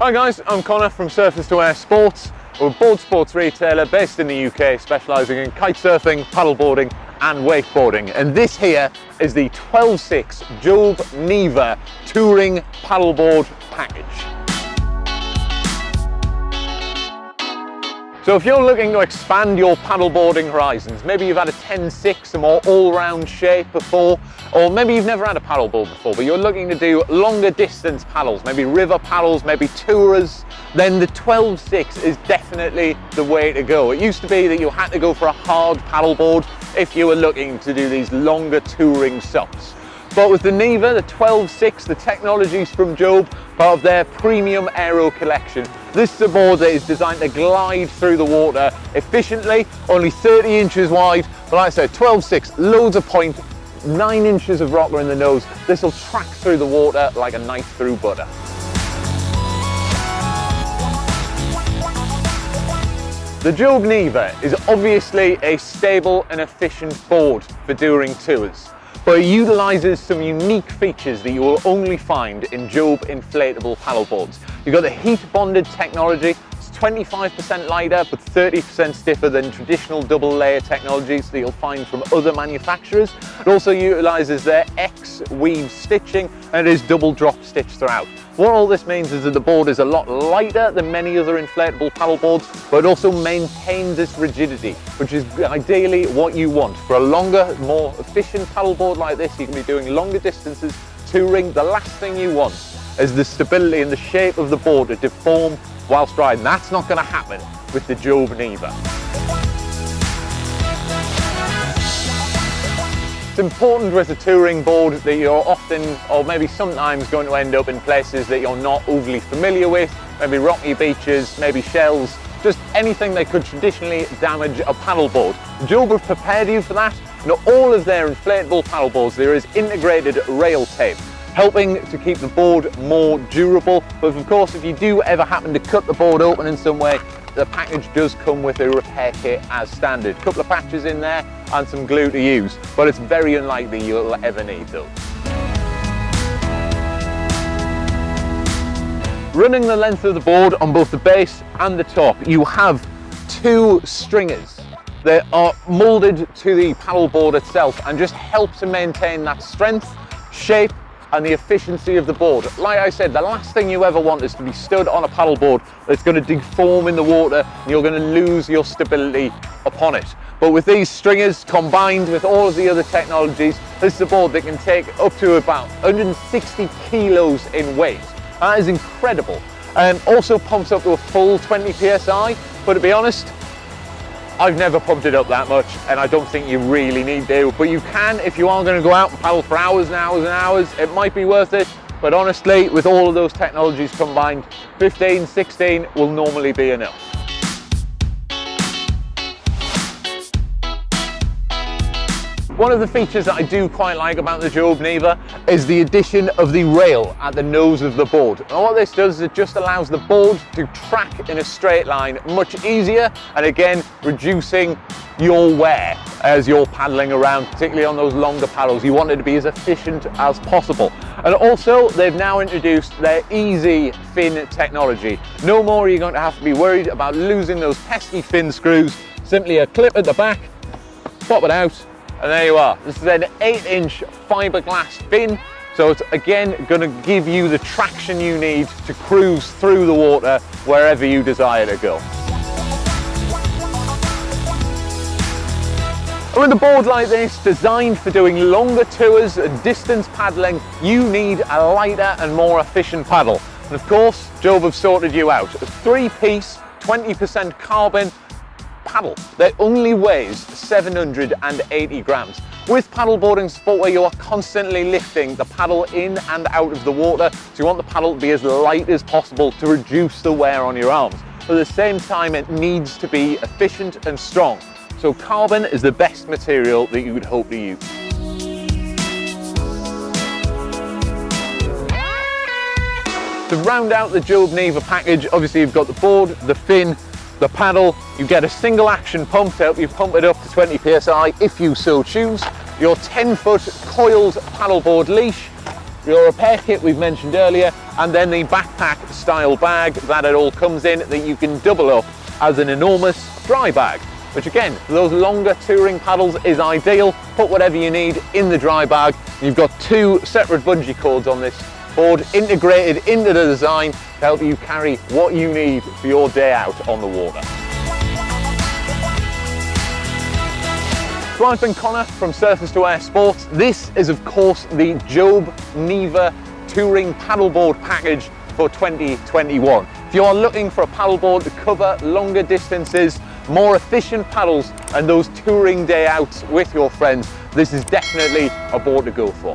Hi guys, I'm Connor from Surface to Air Sports. We're a board sports retailer based in the UK, specialising in kite surfing, paddleboarding and wakeboarding. And this here is the 12.6 Jobe Neva touring paddleboard package. So if you're looking to expand your paddleboarding horizons, maybe you've had a 10.6, a more all-round shape before, or maybe you've never had a paddleboard before, but you're looking to do longer distance paddles, maybe river paddles, maybe tourers, then the 12.6 is definitely the way to go. It used to be that you had to go for a hard paddleboard if you were looking to do these longer touring sups. But with the Neva, the 12.6, the technologies from Jobe, part of their premium aero collection, this is a board that is designed to glide through the water efficiently, only 30 inches wide, but like I said, 12.6, loads of point, 9 inches of rocker in the nose. This will track through the water like a knife through butter. The Jobe Neva is obviously a stable and efficient board for doing tours, but it utilises some unique features that you will only find in Jobe inflatable paddleboards. You've got the heat bonded technology. It's 25% lighter but 30% stiffer than traditional double layer technologies that you'll find from other manufacturers. It also utilises their X weave stitching, and it is double drop stitch throughout. What all this means is that the board is a lot lighter than many other inflatable paddleboards, but it also maintains its rigidity, which is ideally what you want. For a longer, more efficient paddleboard like this, you can be doing longer distances, touring. The last thing you want is the stability and the shape of the board to deform whilst riding. That's not going to happen with the Jobe Neva. It's important with a touring board that you're often, or maybe sometimes, going to end up in places that you're not overly familiar with, maybe rocky beaches, maybe shells, just anything that could traditionally damage a paddleboard. Jobe have prepared you for that. In all of their inflatable paddleboards, there is integrated rail tape, helping to keep the board more durable. But of course, if you do ever happen to cut the board open in some way, the package does come with a repair kit as standard. A couple of patches in there and some glue to use, but it's very unlikely you'll ever need those. Running the length of the board on both the base and the top, you have two stringers that are moulded to the paddleboard itself and just help to maintain that strength, shape and the efficiency of the board. Like I said, the last thing you ever want is to be stood on a paddleboard that's going to deform in the water and you're going to lose your stability upon it. But with these stringers combined with all of the other technologies, this is a board that can take up to about 160 kilos in weight. That is incredible. And also pumps up to a full 20 psi, but to be honest, I've never pumped it up that much, and I don't think you really need to, but you can if you are going to go out and paddle for hours and hours and hours. It might be worth it, but honestly, with all of those technologies combined, 15, 16 will normally be enough. One of the features that I do quite like about the Jobe Neva is the addition of the rail at the nose of the board. And what this does is it just allows the board to track in a straight line much easier, and again, reducing your wear as you're paddling around, particularly on those longer paddles. You want it to be as efficient as possible. And also, they've now introduced their easy fin technology. No more are you going to have to be worried about losing those pesky fin screws. Simply a clip at the back, pop it out, and there you are. This is an 8-inch fiberglass fin, so it's again going to give you the traction you need to cruise through the water wherever you desire to go. And with a board like this, designed for doing longer tours and distance paddling, you need a lighter and more efficient paddle. And of course, Jobe have sorted you out. A 3-piece, 20% carbon paddle that only weighs 780 grams. With paddleboarding sport where you are constantly lifting the paddle in and out of the water, so you want the paddle to be as light as possible to reduce the wear on your arms. But at the same time, it needs to be efficient and strong. So carbon is the best material that you would hope to use. To round out the Jobe Neva package, obviously you've got the board, the fin, the paddle. You get a single action pump to help you pump it up to 20 psi if you so choose. Your 10-foot coiled paddleboard leash, your repair kit we've mentioned earlier, and then the backpack style bag that it all comes in, that you can double up as an enormous dry bag, which again, for those longer touring paddles is ideal. Put whatever you need in the dry bag. You've got 2 separate bungee cords on this board integrated into the design to help you carry what you need for your day out on the water. So I've been Connor from Surface to Air Sports. This is of course the Jobe Neva Touring Paddleboard package for 2021. If you are looking for a paddleboard to cover longer distances, more efficient paddles and those touring day outs with your friends, this is definitely a board to go for.